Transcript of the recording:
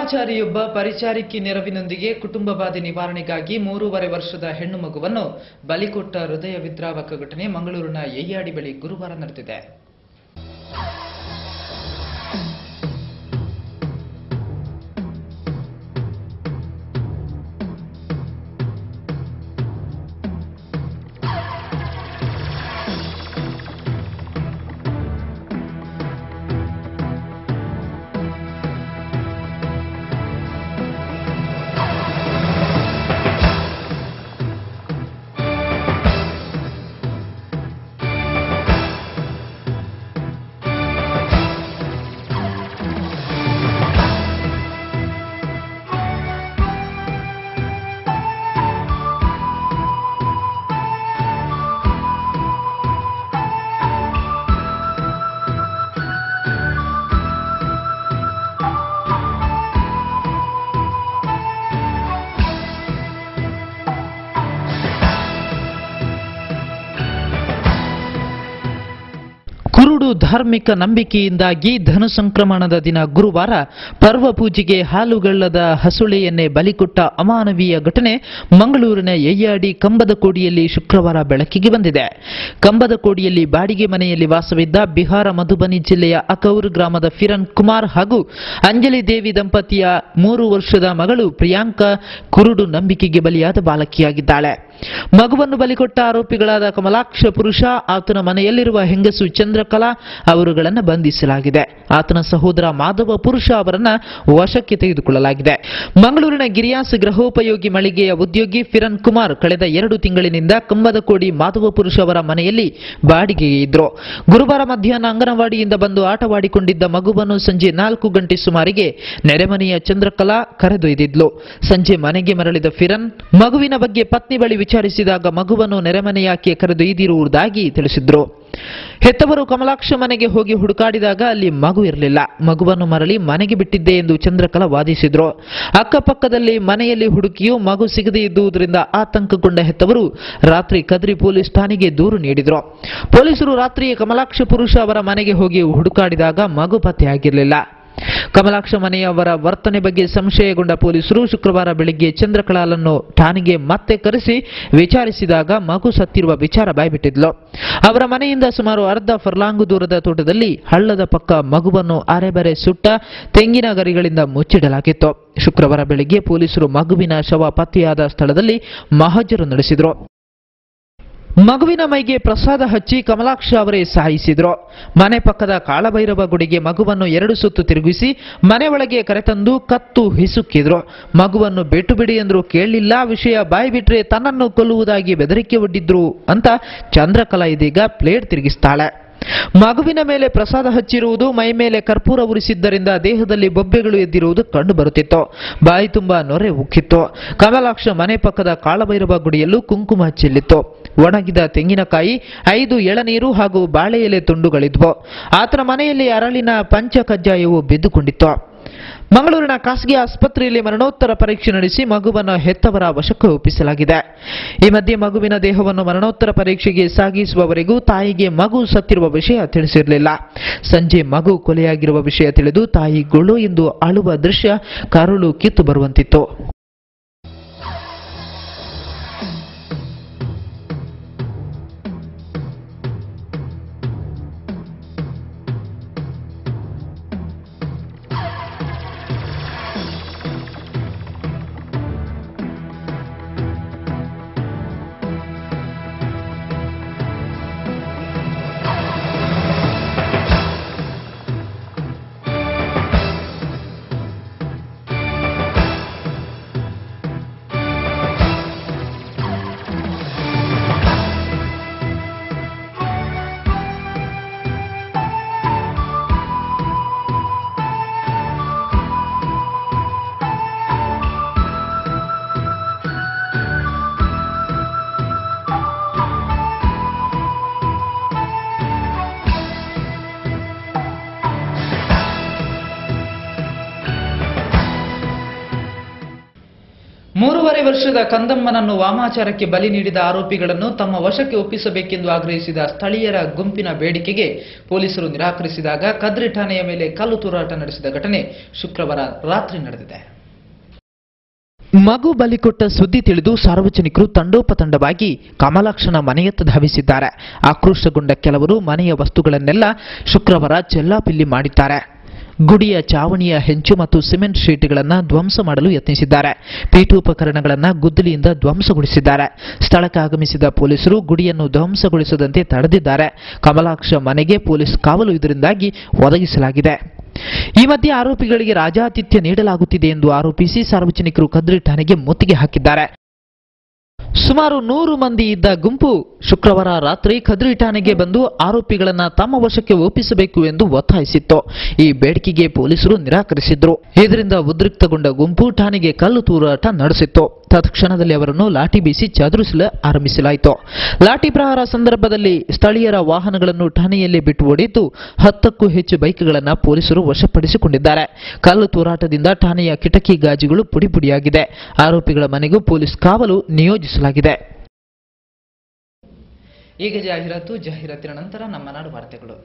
ವಾಮಾಚಾರಿಯೊಬ್ಬ ಪರಿಚಾರಿಕೆ ನೆರವಿನೊಂದಿಗೆ ಕುಟುಂಬ ಬಾಧೆ ನಿವಾರಣೆಗಾಗಿ 3.5 ವರ್ಷದ ಹೆಣ್ಣು ಮಗುವನ್ನು ಬಲಿಕೊಟ್ಟ ಹೃದಯ ವಿದ್ರಾವಕ ಘಟನೆ ಮಂಗಳೂರಿನ ಯಯ್ಯಾಡಿ ಬಳಿ ಗುರುವಾರ ನಡೆದಿದೆ. ಕುರುಡು ಧಾರ್ಮಿಕ ನಂಬಿಕೆಯಿಂದಾಗಿ ಧನು ಸಂಕ್ರಮಣದ ದಿನ ಗುರುವಾರ ಪರ್ವ ಪೂಜೆಗೆ ಹಾಲುಗಳ್ಳದ ಹಸುಳೆಯನ್ನೇ ಬಲಿಕೊಟ್ಟ ಅಮಾನವೀಯ ಘಟನೆ ಮಂಗಳೂರಿನ ಯಯ್ಯಾಡಿ ಕಂಬದಕೋಡಿಯಲ್ಲಿ ಶುಕ್ರವಾರ ಬೆಳಕಿಗೆ ಬಂದಿದೆ. ಕಂಬದಕೋಡಿಯಲ್ಲಿ ಬಾಡಿಗೆ ಮನೆಯಲ್ಲಿ ವಾಸವಿದ್ದ ಬಿಹಾರ ಮಧುಬನಿ ಜಿಲ್ಲೆಯ ಅಕೌರ್ ಗ್ರಾಮದ ಫಿರನ್ ಕುಮಾರ್ ಹಾಗೂ ಅಂಜಲಿ ದೇವಿ ದಂಪತಿಯ 3 ವರ್ಷದ ಮಗಳು ಪ್ರಿಯಾಂಕಾ ಕುರುಡು ನಂಬಿಕೆಗೆ ಬಲಿಯಾದ ಬಾಲಕಿಯಾಗಿದ್ದಾಳೆ. ಮಗುವನ್ನು ಬಲಿಕೊಟ್ಟ ಆರೋಪಿಗಳಾದ ಕಮಲಾಕ್ಷ ಪುರುಷ, ಆತನ ಮನೆಯಲ್ಲಿರುವ ಹೆಂಗಸು ಚಂದ್ರಕಲಾ ಅವರುಗಳನ್ನು ಬಂಧಿಸಲಾಗಿದೆ. ಆತನ ಸಹೋದರ ಮಾಧವ ಪುರುಷ ಅವರನ್ನ ವಶಕ್ಕೆ ತೆಗೆದುಕೊಳ್ಳಲಾಗಿದೆ. ಮಂಗಳೂರಿನ ಗಿರಿಯಾಸ್ ಗೃಹೋಪಯೋಗಿ ಮಳಿಗೆಯ ಉದ್ಯೋಗಿ ಫಿರನ್ ಕುಮಾರ್ ಕಳೆದ 2 ತಿಂಗಳಿನಿಂದ ಕಂಬದಕೋಡಿ ಮಾಧವ ಪುರುಷ ಅವರ ಮನೆಯಲ್ಲಿ ಬಾಡಿಗೆಗೆ ಇದ್ರು. ಗುರುವಾರ ಮಧ್ಯಾಹ್ನ ಅಂಗನವಾಡಿಯಿಂದ ಬಂದು ಆಟವಾಡಿಕೊಂಡಿದ್ದ ಮಗುವನ್ನು ಸಂಜೆ 4 ಗಂಟೆ ಸುಮಾರಿಗೆ ನೆರೆಮನೆಯ ಚಂದ್ರಕಲಾ ಕರೆದೊಯ್ದಿದ್ಲು. ಸಂಜೆ ಮನೆಗೆ ಮರಳಿದ ಫಿರನ್ ಮಗುವಿನ ಬಗ್ಗೆ ಪತ್ನಿ ಬಳಿ ವಿಚಾರಿಸಿದಾಗ ಮಗುವನ್ನು ನೆರೆಮನೆಯಾಕೆ ಕರೆದೊಯ್ದಿರುವುದಾಗಿ ತಿಳಿಸಿದ್ರು. ಹೆತ್ತವರು ಕಮಲಾಕ್ಷ ಮನೆಗೆ ಹೋಗಿ ಹುಡುಕಾಡಿದಾಗ ಅಲ್ಲಿ ಮಗು ಇರಲಿಲ್ಲ. ಮಗುವನ್ನು ಮರಳಿ ಮನೆಗೆ ಬಿಟ್ಟಿದ್ದೆ ಎಂದು ಚಂದ್ರಕಲಾ ವಾದಿಸಿದ್ರು. ಅಕ್ಕಪಕ್ಕದಲ್ಲಿ ಮನೆಯಲ್ಲಿ ಹುಡುಕಿಯೂ ಮಗು ಸಿಗದೇ ಇದ್ದುದರಿಂದ ಆತಂಕಗೊಂಡ ಹೆತ್ತವರು ರಾತ್ರಿ ಕದ್ರಿ ಪೊಲೀಸ್ ಠಾಣೆಗೆ ದೂರು ನೀಡಿದ್ರು. ಪೊಲೀಸರು ರಾತ್ರಿಯೇ ಕಮಲಾಕ್ಷ ಪುರುಷ ಅವರ ಮನೆಗೆ ಹೋಗಿ ಹುಡುಕಾಡಿದಾಗ ಮಗು ಪತ್ತೆಯಾಗಿರಲಿಲ್ಲ. ಕಮಲಾಕ್ಷ ಮನೆಯವರ ವರ್ತನೆ ಬಗ್ಗೆ ಸಂಶಯಗೊಂಡ ಪೊಲೀಸರು ಶುಕ್ರವಾರ ಬೆಳಿಗ್ಗೆ ಚಂದ್ರಕಲಾಳನ್ನು ಠಾಣೆಗೆ ಮತ್ತೆ ಕರೆಸಿ ವಿಚಾರಿಸಿದಾಗ ಮಗು ಸತ್ತಿರುವ ವಿಚಾರ ಬಾಯ್ಬಿಟ್ಟಿದ್ಲು. ಅವರ ಮನೆಯಿಂದ ಸುಮಾರು ಅರ್ಧ ಫರ್ಲಾಂಗು ದೂರದ ತೋಟದಲ್ಲಿ ಹಳ್ಳದ ಪಕ್ಕ ಮಗುವನ್ನು ಅರೆಬರೆ ಸುಟ್ಟ ತೆಂಗಿನ ಗರಿಗಳಿಂದ ಮುಚ್ಚಿಡಲಾಗಿತ್ತು. ಶುಕ್ರವಾರ ಬೆಳಿಗ್ಗೆ ಪೊಲೀಸರು ಮಗುವಿನ ಶವ ಪತ್ತೆಯಾದ ಸ್ಥಳದಲ್ಲಿ ಮಹಜರು ನಡೆಸಿದರು. ಮಗುವಿನ ಮೈಗೆ ಪ್ರಸಾದ ಹಚ್ಚಿ ಕಮಲಾಕ್ಷ ಅವರೇ ಸಾಯಿಸಿದ್ರು. ಮನೆ ಪಕ್ಕದ ಕಾಳಭೈರವ ಗುಡಿಗೆ ಮಗುವನ್ನು 2 ಸುತ್ತು ತಿರುಗಿಸಿ ಮನೆ ಒಳಗೆ ಕರೆತಂದು ಕತ್ತು ಹಿಸುಕಿದ್ರು. ಮಗುವನ್ನು ಬಿಟ್ಟು ಬಿಡಿ ಎಂದ್ರು ಕೇಳಲಿಲ್ಲ. ವಿಷಯ ಬಾಯಿ ಬಿಟ್ರೆ ತನ್ನನ್ನು ಕೊಲ್ಲುವುದಾಗಿ ಬೆದರಿಕೆ ಒಡ್ಡಿದ್ರು ಅಂತ ಚಂದ್ರಕಲಾ ಇದೀಗ ಪ್ಲೇಟ್ ತಿರುಗಿಸ್ತಾಳೆ. ಮಗುವಿನ ಮೇಲೆ ಪ್ರಸಾದ ಹಚ್ಚಿರುವುದು, ಮೈ ಮೇಲೆ ಕರ್ಪೂರ ಉರಿಸಿದ್ದರಿಂದ ದೇಹದಲ್ಲಿ ಬೊಬ್ಬೆಗಳು ಎದ್ದಿರುವುದು ಕಂಡು ಬರುತ್ತಿತ್ತು. ಬಾಯಿ ತುಂಬಾ ನೊರೆ ಉಕ್ಕಿತ್ತು. ಕಮಲಾಕ್ಷ ಮನೆ ಪಕ್ಕದ ಕಾಳಭೈರವ ಗುಡಿಯಲ್ಲೂ ಕುಂಕುಮ ಚೆಲ್ಲಿತ್ತು. ಒಣಗಿದ ತೆಂಗಿನಕಾಯಿ, 5 ಎಳನೀರು ಹಾಗೂ ಬಾಳೆ ಎಲೆ ತುಂಡುಗಳಿದ್ವು. ಆತನ ಮನೆಯಲ್ಲಿ ಅರಳಿನ ಪಂಚಕಜ್ಜಾಯವು ಬಿದ್ದುಕೊಂಡಿತ್ತು. ಮಂಗಳೂರಿನ ಖಾಸಗಿ ಆಸ್ಪತ್ರೆಯಲ್ಲಿ ಮರಣೋತ್ತರ ಪರೀಕ್ಷೆ ನಡೆಸಿ ಮಗುವನ್ನು ಹೆತ್ತವರ ವಶಕ್ಕೆ ಒಪ್ಪಿಸಲಾಗಿದೆ. ಈ ಮಧ್ಯೆ ಮಗುವಿನ ದೇಹವನ್ನು ಮರಣೋತ್ತರ ಪರೀಕ್ಷೆಗೆ ಸಾಗಿಸುವವರೆಗೂ ತಾಯಿಗೆ ಮಗು ಸತ್ತಿರುವ ವಿಷಯ ತಿಳಿಸಿರಲಿಲ್ಲ. ಸಂಜೆ ಮಗು ಕೊಲೆಯಾಗಿರುವ ವಿಷಯ ತಿಳಿದು ತಾಯಿ ಗೊಳು ಎಂದು ಅಳುವ ದೃಶ್ಯ ಕರುಳು ಕಿತ್ತು ಬರುವಂತಿತ್ತು. 3.5 ವರ್ಷದ ಕಂದಮ್ಮನನ್ನು ವಾಮಾಚಾರಕ್ಕೆ ಬಲಿ ನೀಡಿದ ಆರೋಪಿಗಳನ್ನು ತಮ್ಮ ವಶಕ್ಕೆ ಒಪ್ಪಿಸಬೇಕೆಂದು ಆಗ್ರಹಿಸಿದ ಸ್ಥಳೀಯರ ಗುಂಪಿನ ಬೇಡಿಕೆಗೆ ಪೊಲೀಸರು ನಿರಾಕರಿಸಿದಾಗ ಕದ್ರಿ ಠಾಣೆಯ ಮೇಲೆ ಕಲ್ಲು ತೂರಾಟ ನಡೆಸಿದ ಘಟನೆ ಶುಕ್ರವಾರ ರಾತ್ರಿ ನಡೆದಿದೆ. ಮಗು ಬಲಿ ಕೊಟ್ಟ ಸುದ್ದಿ ತಿಳಿದು ಸಾರ್ವಜನಿಕರು ತಂಡೋಪತಂಡವಾಗಿ ಕಮಲಾಕ್ಷನ ಮನೆಯತ್ತ ಧಾವಿಸಿದ್ದಾರೆ. ಆಕ್ರೋಶಗೊಂಡ ಕೆಲವರು ಮನೆಯ ವಸ್ತುಗಳನ್ನೆಲ್ಲ ಶುಕ್ರವಾರ ಚೆಲ್ಲಾಪಿಲ್ಲಿ ಮಾಡಿದ್ದಾರೆ. ಗುಡಿಯ ಚಾವಣಿಯ ಹೆಂಚು ಮತ್ತು ಸಿಮೆಂಟ್ ಶೀಟ್ಗಳನ್ನು ಧ್ವಂಸ ಮಾಡಲು ಯತ್ನಿಸಿದ್ದಾರೆ. ಪೀಠೋಪಕರಣಗಳನ್ನು ಗುದ್ದಲಿಯಿಂದ ಧ್ವಂಸಗೊಳಿಸಿದ್ದಾರೆ. ಸ್ಥಳಕ್ಕೆ ಆಗಮಿಸಿದ ಪೊಲೀಸರು ಗುಡಿಯನ್ನು ಧ್ವಂಸಗೊಳಿಸದಂತೆ ತಡೆದಿದ್ದಾರೆ. ಕಮಲಾಕ್ಷ ಮನೆಗೆ ಪೊಲೀಸ್ ಕಾವಲು ಇದರಿಂದಾಗಿ ಒದಗಿಸಲಾಗಿದೆ. ಈ ಮಧ್ಯೆ ಆರೋಪಿಗಳಿಗೆ ರಾಜಾತಿಥ್ಯ ನೀಡಲಾಗುತ್ತಿದೆ ಎಂದು ಆರೋಪಿಸಿ ಸಾರ್ವಜನಿಕರು ಕದ್ರಿ ಠಾಣೆಗೆ ಮುತ್ತಿಗೆ ಹಾಕಿದ್ದಾರೆ. ಸುಮಾರು 100 ಮಂದಿ ಇದ್ದ ಗುಂಪು ಶುಕ್ರವಾರ ರಾತ್ರಿ ಕದ್ರಿ ಠಾಣೆಗೆ ಬಂದು ಆರೋಪಿಗಳನ್ನ ತಮ್ಮ ವಶಕ್ಕೆ ಒಪ್ಪಿಸಬೇಕು ಎಂದು ಒತ್ತಾಯಿಸಿತ್ತು. ಈ ಬೇಡಿಕೆಗೆ ಪೊಲೀಸರು ನಿರಾಕರಿಸಿದ್ರು. ಇದರಿಂದ ಉದ್ರಿಕ್ತಗೊಂಡ ಗುಂಪು ಠಾಣೆಗೆ ಕಲ್ಲು ತೂರಾಟ ನಡೆಸಿತ್ತು. ತತ್ಕ್ಷಣದಲ್ಲಿ ಅವರನ್ನು ಲಾಠಿ ಬೀಸಿ ಚದುರಿಸಲು ಆರಂಭಿಸಲಾಯಿತು. ಲಾಠಿ ಪ್ರಹಾರ ಸಂದರ್ಭದಲ್ಲಿ ಸ್ಥಳೀಯರ ವಾಹನಗಳನ್ನು ಠಾಣೆಯಲ್ಲಿ ಬಿಟ್ಟು ಓಡಿದ್ದು 10ಕ್ಕೂ ಹೆಚ್ಚು ಬೈಕ್ಗಳನ್ನು ಪೊಲೀಸರು ವಶಪಡಿಸಿಕೊಂಡಿದ್ದಾರೆ. ಕಲ್ಲು ತೂರಾಟದಿಂದ ಠಾಣೆಯ ಕಿಟಕಿ ಗಾಜುಗಳು ಪುಡಿಪುಡಿಯಾಗಿದೆ. ಆರೋಪಿಗಳ ಮನೆಗೂ ಪೊಲೀಸ್ ಕಾವಲು ನಿಯೋಜಿಸಲಾಗಿದೆ. ಈಗ ಜಾಹೀರಾತಿನ ನಂತರ ನಮ್ಮ ನಾಡು ವಾರ್ತೆಗಳು.